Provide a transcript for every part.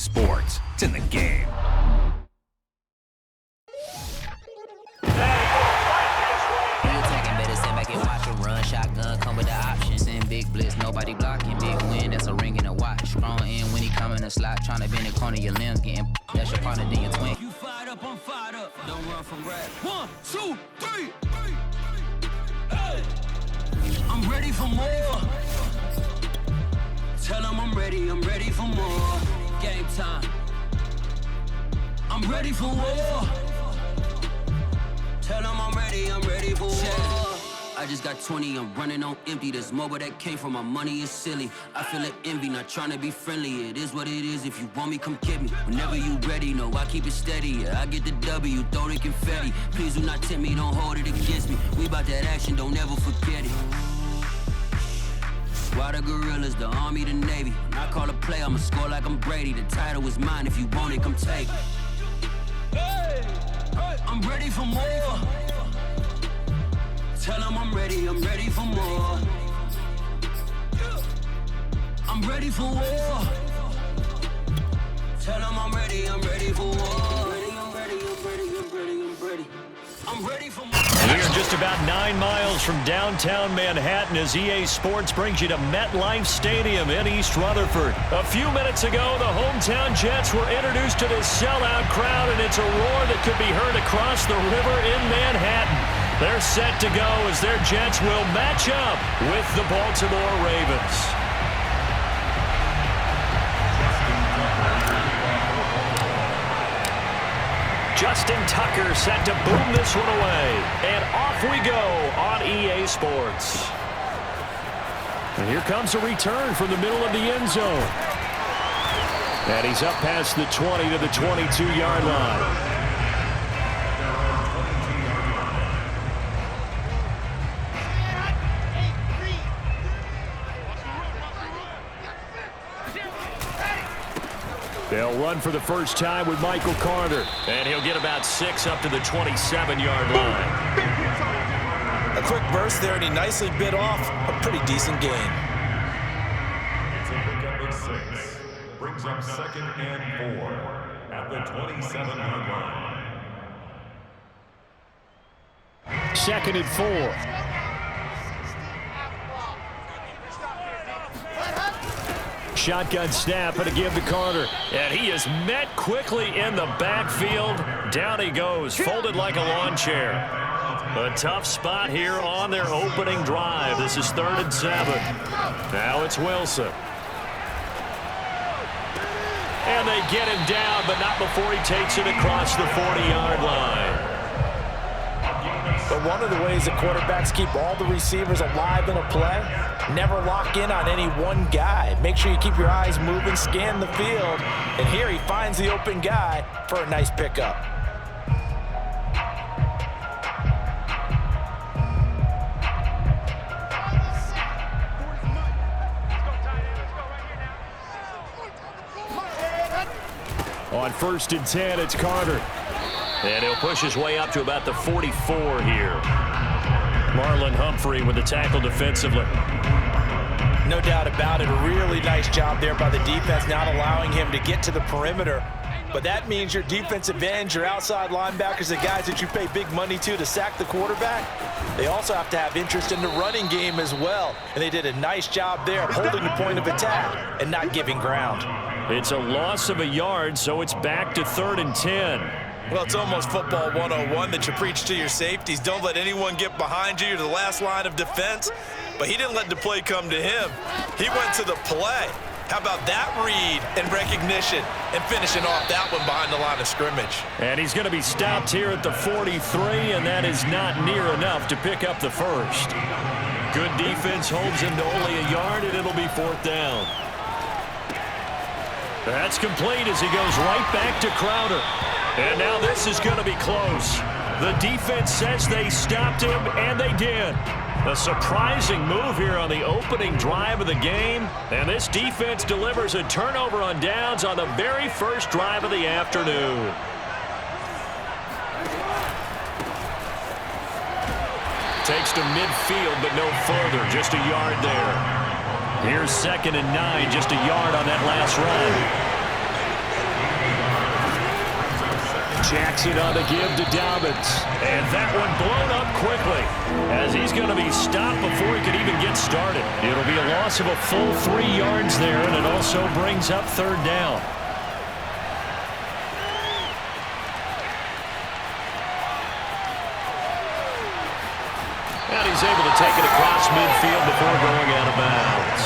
sports. It's in the game. Shotgun come with the option. Send big blitz, nobody blocking. Big win, that's a ring and a watch. Strong in when he come in a slot. Tryna bend the corner, your limbs getting. That's your partner, then your twin. You fired up, I'm fired up. Don't run from rap. 1, 2, 3. Hey. I'm ready for more. Tell him I'm ready for more. Game time. I'm ready for war. Tell him I'm ready for war. I just got 20, I'm running on empty. This mobile that came from my money is silly. I feel it envy, not trying to be friendly. It is what it is, if you want me, come get me. Whenever you ready, no, I keep it steady. Yeah, I get the W, throw the confetti. Please do not tempt me, don't hold it against me. We about that action, don't ever forget it. Squad of gorillas, the army, the navy. When I call a play, I'ma score like I'm Brady. The title is mine, if you want it, come take it. Hey, I'm ready for more. Tell him I'm ready for more. I'm ready for war. Tell him I'm ready for war. I'm ready for more. We are just about 9 miles from downtown Manhattan as EA Sports brings you to MetLife Stadium in East Rutherford. A few minutes ago, the hometown Jets were introduced to this sellout crowd, and it's a roar that could be heard across the river in Manhattan. They're set to go as their Jets will match up with the Baltimore Ravens. Justin Tucker set to boom this one away. And off we go on EA Sports. And here comes a return from the middle of the end zone. And he's up past the 20 to the 22-yard line. They'll run for the first time with Michael Carter. And he'll get about 6 up to the 27-yard line. A quick burst there, and he nicely bit off a pretty decent gain. It's a pickup of 6. Brings up 2nd and 4 at the 27-yard line. 2nd and 4. Shotgun snap and a give to Carter. And he is met quickly in the backfield. Down he goes, folded like a lawn chair. A tough spot here on their opening drive. This is 3rd and 7. Now it's Wilson. And they get him down, but not before he takes it across the 40-yard line. But one of the ways that quarterbacks keep all the receivers alive in a play, never lock in on any one guy. Make sure you keep your eyes moving, scan the field, and here he finds the open guy for a nice pickup. On 1st and 10, it's Carter. And he'll push his way up to about the 44 here. Marlon Humphrey with the tackle defensively. No doubt about it. A really nice job there by the defense, not allowing him to get to the perimeter. But that means your defensive ends, your outside linebackers, the guys that you pay big money to sack the quarterback, they also have to have interest in the running game as well. And they did a nice job there, holding the point of attack and not giving ground. It's a loss of a yard, so it's back to 3rd and 10. Well, it's almost football 101 that you preach to your safeties. Don't let anyone get behind you. You're the last line of defense. But he didn't let the play come to him. He went to the play. How about that read and recognition and finishing off that one behind the line of scrimmage? And he's going to be stopped here at the 43, and that is not near enough to pick up the first. Good defense holds him to only a yard, and it'll be 4th down. That's complete as he goes right back to Crowder. And now this is going to be close. The defense says they stopped him, and they did. A surprising move here on the opening drive of the game. And this defense delivers a turnover on downs on the very first drive of the afternoon. Takes to midfield, but no further. Just a yard there. Here's 2nd and 9, just a yard on that last run. Jackson on the give to Dobbins. And that one blown up quickly as he's going to be stopped before he could even get started. It'll be a loss of a full 3 yards there, and it also brings up third down. And he's able to take it across midfield before going out of bounds.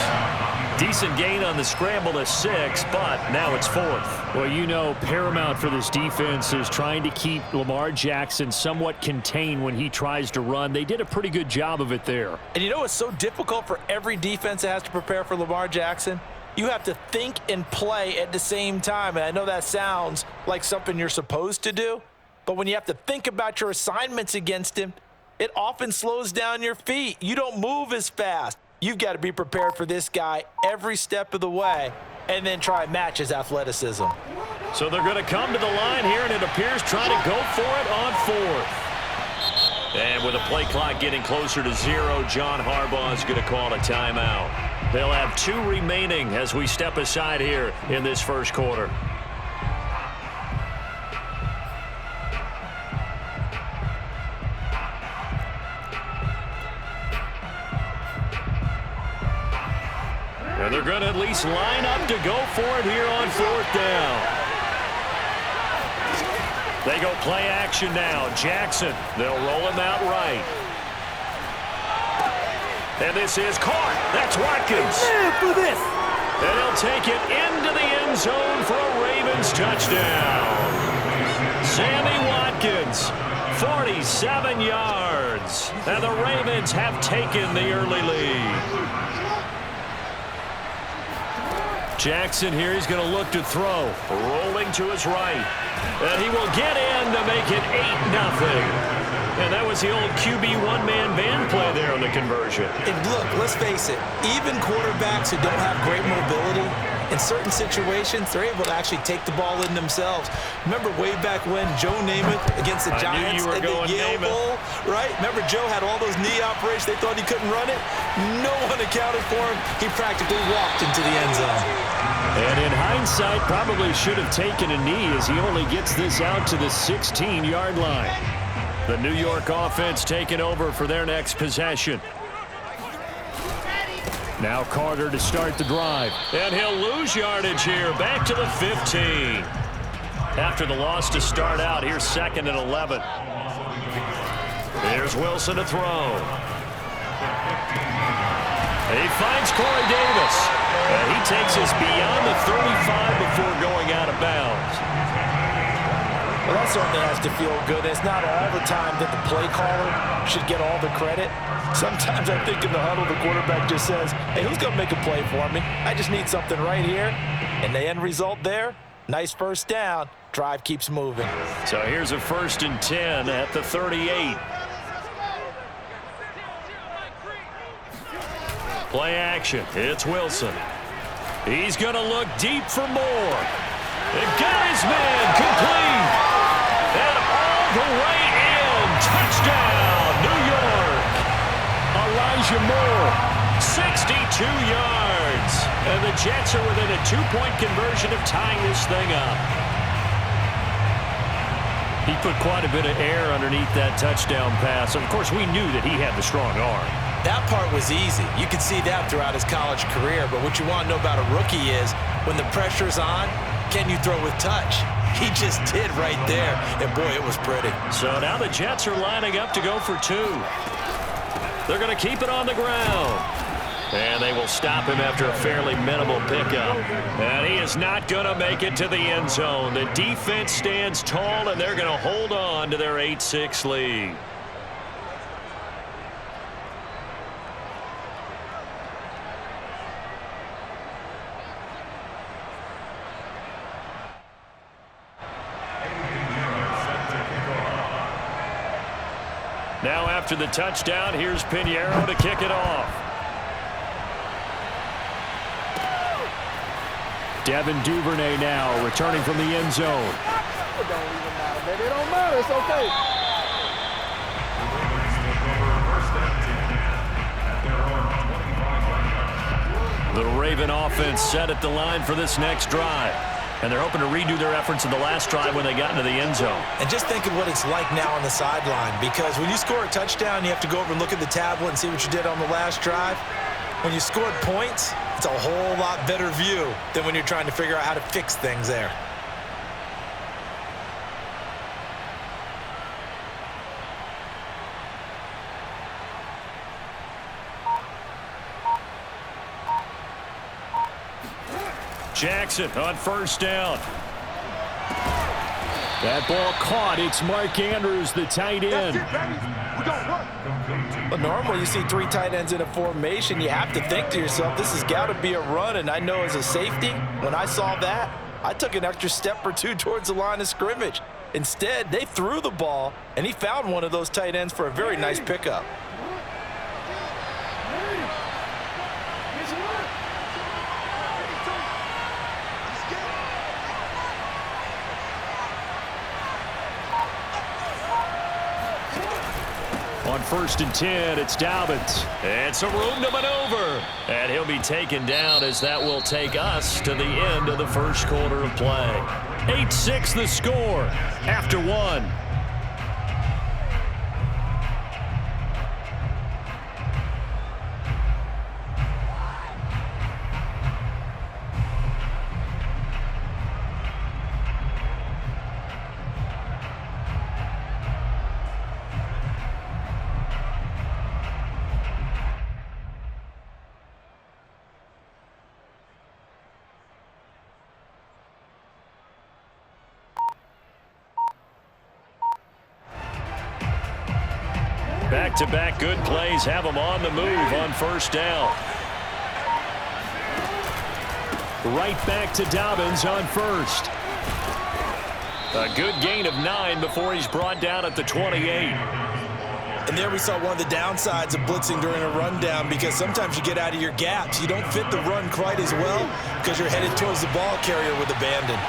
Decent gain on the scramble to 6, but now it's 4th. Well, you know, paramount for this defense is trying to keep Lamar Jackson somewhat contained when he tries to run. They did a pretty good job of it there. And you know it's so difficult for every defense that has to prepare for Lamar Jackson? You have to think and play at the same time. And I know that sounds like something you're supposed to do, but when you have to think about your assignments against him, it often slows down your feet. You don't move as fast. You've got to be prepared for this guy every step of the way and then try and match his athleticism. So they're going to come to the line here, and it appears trying to go for it on 4th. And with the play clock getting closer to 0, John Harbaugh is going to call a timeout. They'll have 2 remaining as we step aside here in this first quarter. And they're going to at least line up to go for it here on 4th down. They go play action now. Jackson, they'll roll him out right. And this is caught. That's Watkins. For this. And he'll take it into the end zone for a Ravens touchdown. Sammy Watkins, 47 yards. And the Ravens have taken the early lead. Jackson here, he's going to look to throw. Rolling to his right. And he will get in to make it 8-0. And that was the old QB one-man band play there on the conversion. And look, let's face it, even quarterbacks who don't have great mobility, in certain situations, they're able to actually take the ball in themselves. Remember way back when Joe Namath against the Giants at the Yale Bowl, right? Remember Joe had all those knee operations. They thought he couldn't run it. No one accounted for him. He practically walked into the end zone. And in hindsight, probably should have taken a knee as he only gets this out to the 16-yard line. The New York offense taking over for their next possession. Now Carter to start the drive. And he'll lose yardage here. Back to the 15. After the loss to start out, here's 2nd and 11. Here's Wilson to throw. He finds Corey Davis. And he takes us beyond the 35 before going out of bounds. Well, that certainly has to feel good. It's not all the time that the play caller should get all the credit. Sometimes I think in the huddle, the quarterback just says, hey, who's going to make a play for me? I just need something right here. And the end result there, nice first down. Drive keeps moving. So here's a 1st and 10 at the 38. Play action. It's Wilson. He's going to look deep for more. And got his man complete. And all the way in. Touchdown, New York. Elijah Moore, 62 yards. And the Jets are within a 2-point conversion of tying this thing up. He put quite a bit of air underneath that touchdown pass. Of course, we knew that he had the strong arm. That part was easy. You could see that throughout his college career. But what you want to know about a rookie is when the pressure's on, can you throw with touch? He just did right there. And, boy, it was pretty. So now the Jets are lining up to go for 2. They're going to keep it on the ground. And they will stop him after a fairly minimal pickup. And he is not going to make it to the end zone. The defense stands tall, and they're going to hold on to their 8-6 lead. Now after the touchdown, here's Pinheiro to kick it off. Devin Duvernay now returning from the end zone. It don't even matter, baby. It don't matter. It's okay. The Raven offense set at the line for this next drive. And they're hoping to redo their efforts in the last drive when they got into the end zone. And just think of what it's like now on the sideline, because when you score a touchdown, you have to go over and look at the tablet and see what you did on the last drive. When you scored points, it's a whole lot better view than when you're trying to figure out how to fix things there. Jackson on first down. That ball caught. It's Mark Andrews, the tight end. But normally you see 3 tight ends in a formation. You have to think to yourself, this has got to be a run. And I know as a safety, when I saw that, I took an extra step or 2 towards the line of scrimmage. Instead, they threw the ball, and he found one of those tight ends for a very nice pickup. On 1st and 10, it's Dobbins. It's a room to maneuver. And he'll be taken down as that will take us to the end of the first quarter of play. 8-6 the score after 1. Back-to-back good plays have them on the move on first down. Right back to Dobbins on first. A good gain of 9 before he's brought down at the 28. And there we saw one of the downsides of blitzing during a rundown, because sometimes you get out of your gaps. You don't fit the run quite as well because you're headed towards the ball carrier with abandon.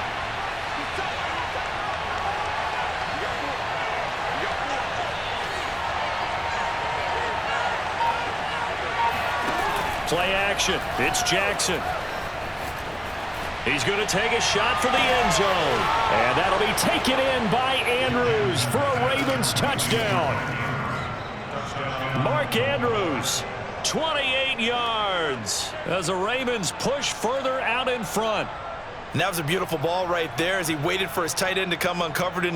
Play action. It's Jackson. He's going to take a shot for the end zone. And that'll be taken in by Andrews for a Ravens touchdown. Mark Andrews, 28 yards as the Ravens push further out in front. And that was a beautiful ball right there as he waited for his tight end to come uncovered in